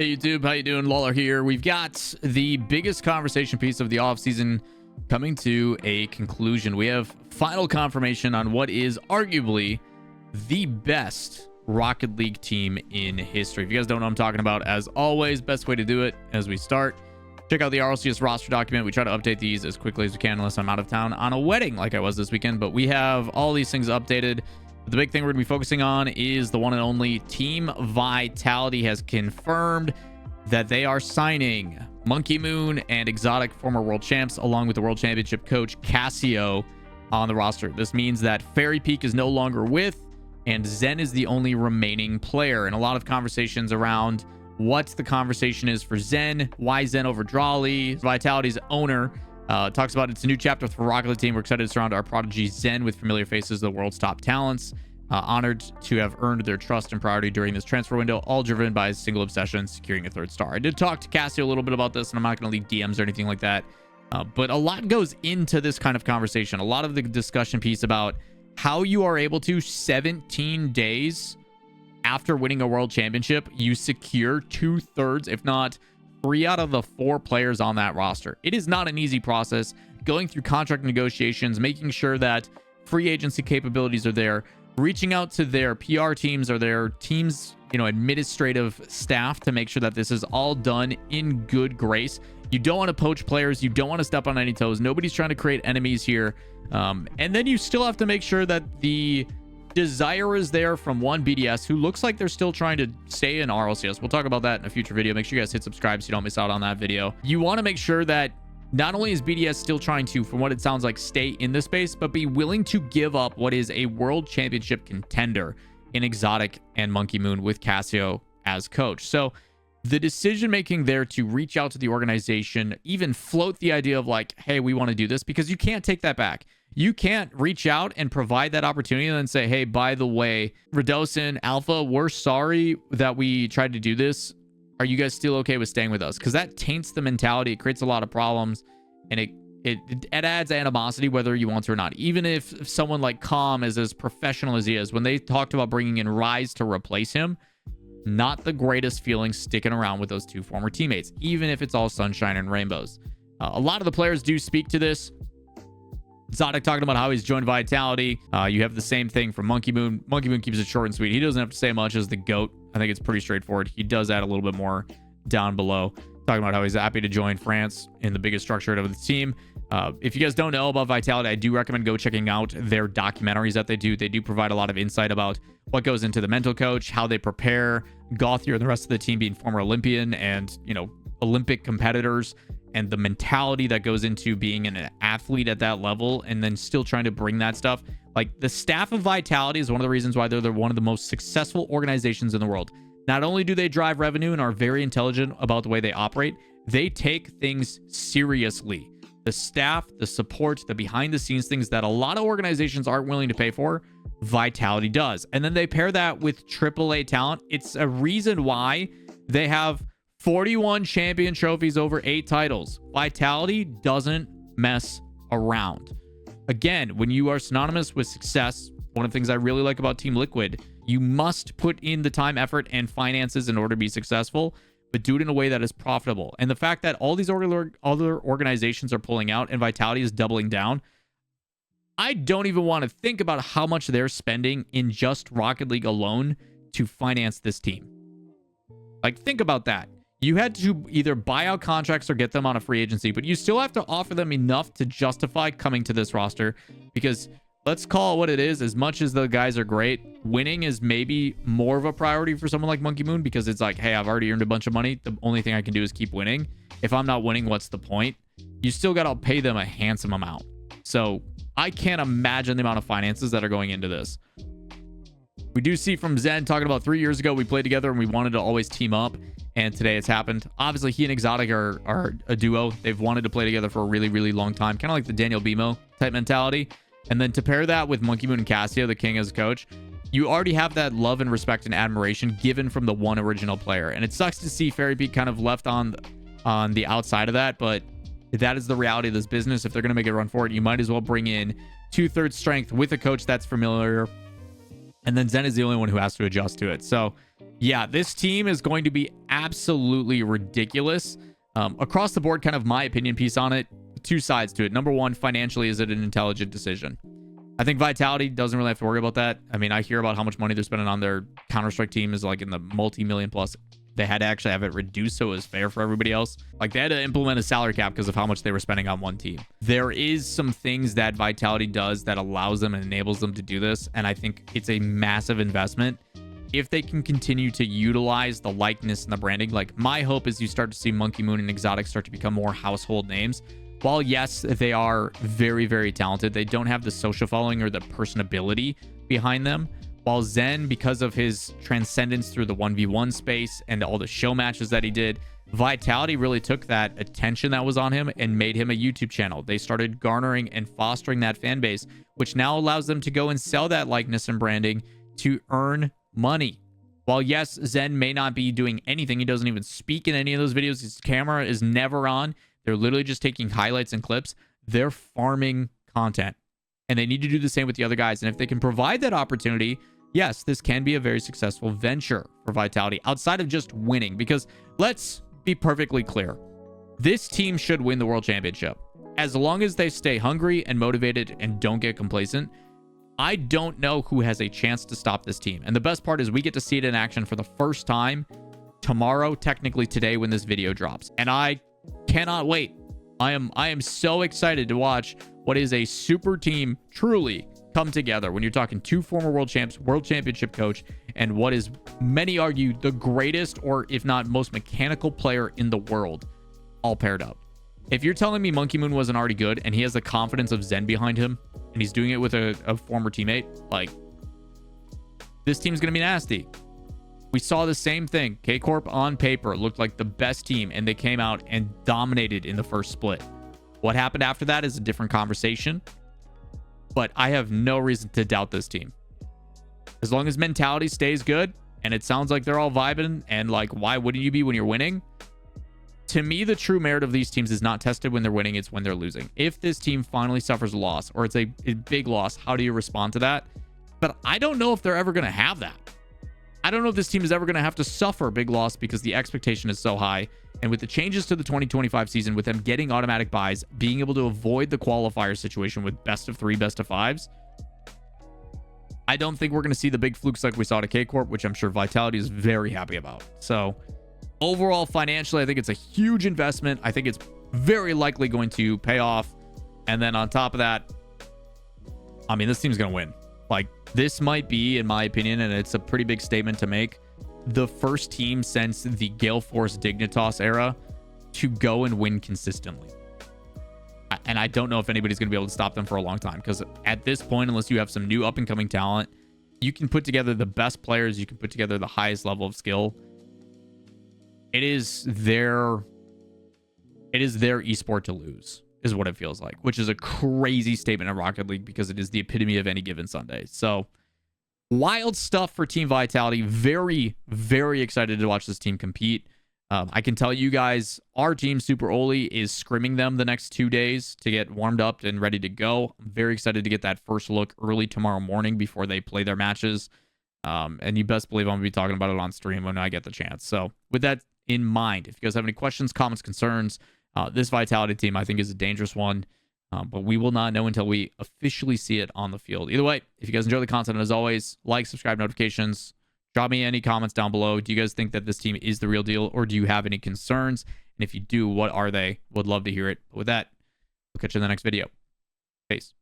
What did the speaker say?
Hey YouTube, how you doing? Lawler here. We've got the biggest conversation piece of the offseason coming to a conclusion. We have final confirmation on what is arguably the best Rocket League team in history. If you guys don't know what I'm talking about, as always, best way to do it as we start, check out the RLCS roster document. We try to update these as quickly as we can unless I'm out of town on a wedding like I was this weekend, but we have all these things updated. The big thing we're going to be focusing on is the one and only Team Vitality has confirmed that they are signing Monkey Moon and Exotic, former world champs, along with the world championship coach Cassio on the roster. This means that Fairy Peak is no longer with, and Zen is the only remaining player. And a lot of conversations around what the conversation is for Zen, why Zen over Drawley. Vitality's owner talks about it's a new chapter for Rocket League team. We're excited to surround our prodigy Zen with familiar faces, the world's top talents. Honored to have earned their trust and priority during this transfer window, all driven by a single obsession, securing a third star. I did talk to Cassio a little bit about this, and I'm not going to leak DMs or anything like that. But a lot goes into this kind of conversation. A lot of the discussion piece about how you are able to, 17 days after winning a world championship, you secure 2/3, if not 3 out of the 4 players on that roster. It is not an easy process. Going through contract negotiations, making sure that free agency capabilities are there, reaching out to their PR teams or their teams, administrative staff to make sure that this is all done in good grace. You don't want to poach players. You don't want to step on any toes. Nobody's trying to create enemies here. And then you still have to make sure that the desire is there from one BDS, who looks like they're still trying to stay in RLCS. We'll talk about that in a future video. Make sure you guys hit subscribe so you don't miss out on that video. You want to make sure that not only is BDS still trying to, from what it sounds like, stay in the space, but be willing to give up what is a world championship contender in Exotic and Monkey Moon with Cassio as coach. So the decision making there to reach out to the organization, even float the idea of like, hey, we want to do this, because you can't take that back. You can't reach out and provide that opportunity and then say, hey, by the way, Redosin, Alpha, we're sorry that we tried to do this. Are you guys still okay with staying with us? Because that taints the mentality. It creates a lot of problems, and it adds animosity whether you want to or not. Even if someone like Calm is as professional as he is, when they talked about bringing in Rise to replace him, not the greatest feeling sticking around with those 2 former teammates, even if it's all sunshine and rainbows. A lot of the players do speak to this. Exotic talking about how he's joined Vitality. You have the same thing from Monkey Moon. Monkey Moon keeps it short and sweet. He doesn't have to say much as the GOAT. I think it's pretty straightforward. He does add a little bit more down below, talking about how he's happy to join France in the biggest structure of the team. If you guys don't know about Vitality, I do recommend go checking out their documentaries that they do. They do provide a lot of insight about what goes into the mental coach, how they prepare Gothier and the rest of the team being former Olympian and, Olympic competitors, and the mentality that goes into being an athlete at that level and then still trying to bring that stuff. Like, the staff of Vitality is one of the reasons why they're one of the most successful organizations in the world. Not only do they drive revenue and are very intelligent about the way they operate, they take things seriously. The staff, the support, the behind the scenes things that a lot of organizations aren't willing to pay for, Vitality does. And then they pair that with AAA talent. It's a reason why they have 41 champion trophies over 8 titles. Vitality doesn't mess around. Again, when you are synonymous with success, one of the things I really like about Team Liquid, you must put in the time, effort, and finances in order to be successful, but do it in a way that is profitable. And the fact that all these other organizations are pulling out and Vitality is doubling down, I don't even want to think about how much they're spending in just Rocket League alone to finance this team. Like, think about that. You had to either buy out contracts or get them on a free agency, but you still have to offer them enough to justify coming to this roster, because let's call it what it is. As much as the guys are great, winning is maybe more of a priority for someone like Monkey Moon, because it's like, hey, I've already earned a bunch of money. The only thing I can do is keep winning. If I'm not winning, what's the point? You still got to pay them a handsome amount. So I can't imagine the amount of finances that are going into this. We do see from Zen talking about 3 years ago, we played together and we wanted to always team up. And today it's happened. Obviously, he and Exotic are a duo. They've wanted to play together for a really, really long time. Kind of like the Daniel Bimo type mentality. And then to pair that with Monkey Moon and Cassio, the king as a coach, you already have that love and respect and admiration given from the one original player. And it sucks to see Fairy Peak kind of left on the outside of that. But that is the reality of this business. If they're going to make a run for it, you might as well bring in 2/3 strength with a coach that's familiar And then Zen is the only one who has to adjust to it. So, yeah, this team is going to be absolutely ridiculous. Across the board, kind of my opinion piece on it, two sides to it. Number one, financially, is it an intelligent decision? I think Vitality doesn't really have to worry about that. I mean, I hear about how much money they're spending on their Counter-Strike team is like in the multi-million plus. They had to actually have it reduced so it was fair for everybody else. Like, they had to implement a salary cap because of how much they were spending on one team. There is some things that Vitality does that allows them and enables them to do this, and I think it's a massive investment. If they can continue to utilize the likeness and the branding, like, my hope is you start to see Monkey Moon and Exotic start to become more household names. While, yes, they are very, very talented, they don't have the social following or the personability behind them. While Zen, because of his transcendence through the 1v1 space and all the show matches that he did, Vitality really took that attention that was on him and made him a YouTube channel. They started garnering and fostering that fan base, which now allows them to go and sell that likeness and branding to earn money. While, yes, Zen may not be doing anything, he doesn't even speak in any of those videos, his camera is never on. They're literally just taking highlights and clips. They're farming content. And they need to do the same with the other guys. And if they can provide that opportunity, yes, this can be a very successful venture for Vitality outside of just winning. Because let's be perfectly clear. This team should win the World Championship. As long as they stay hungry and motivated and don't get complacent, I don't know who has a chance to stop this team. And the best part is we get to see it in action for the first time tomorrow, technically today when this video drops. And I cannot wait. I am so excited to watch what is a super team truly come together when you're talking two former world champs, world championship coach, and what is many argue the greatest or if not most mechanical player in the world all paired up. If you're telling me Monkey Moon wasn't already good and he has the confidence of Zen behind him and he's doing it with a former teammate, like, this team's going to be nasty. We saw the same thing. K-Corp on paper looked like the best team, and they came out and dominated in the first split. What happened after that is a different conversation, but I have no reason to doubt this team. As long as mentality stays good, and it sounds like they're all vibing, and like, why wouldn't you be when you're winning? To me, the true merit of these teams is not tested when they're winning, it's when they're losing. If this team finally suffers a loss, or it's a big loss, how do you respond to that? But I don't know if they're ever going to have that. I don't know if this team is ever going to have to suffer a big loss because the expectation is so high. And with the changes to the 2025 season, with them getting automatic buys, being able to avoid the qualifier situation with best of 3, best of 5s, I don't think we're going to see the big flukes like we saw to K-Corp, which I'm sure Vitality is very happy about. So overall, financially, I think it's a huge investment. I think it's very likely going to pay off. And then on top of that, I mean, this team's going to win. Like, this might be, in my opinion, and it's a pretty big statement to make, the first team since the Gale Force Dignitas era to go and win consistently. And I don't know if anybody's going to be able to stop them for a long time, because at this point, unless you have some new up-and-coming talent, you can put together the best players, you can put together the highest level of skill. It is their esport to lose, is what it feels like, which is a crazy statement in Rocket League because it is the epitome of any given Sunday. So wild stuff for Team Vitality. Very, very excited to watch this team compete. I can tell you guys, our team, Super Oli, is scrimming them the next 2 days to get warmed up and ready to go. I'm very excited to get that first look early tomorrow morning before they play their matches. And you best believe I'm going to be talking about it on stream when I get the chance. So with that in mind, if you guys have any questions, comments, concerns, this Vitality team, I think, is a dangerous one, but we will not know until we officially see it on the field. Either way, if you guys enjoy the content, as always, like, subscribe, notifications. Drop me any comments down below. Do you guys think that this team is the real deal, or do you have any concerns? And if you do, what are they? Would love to hear it. But with that, we'll catch you in the next video. Peace.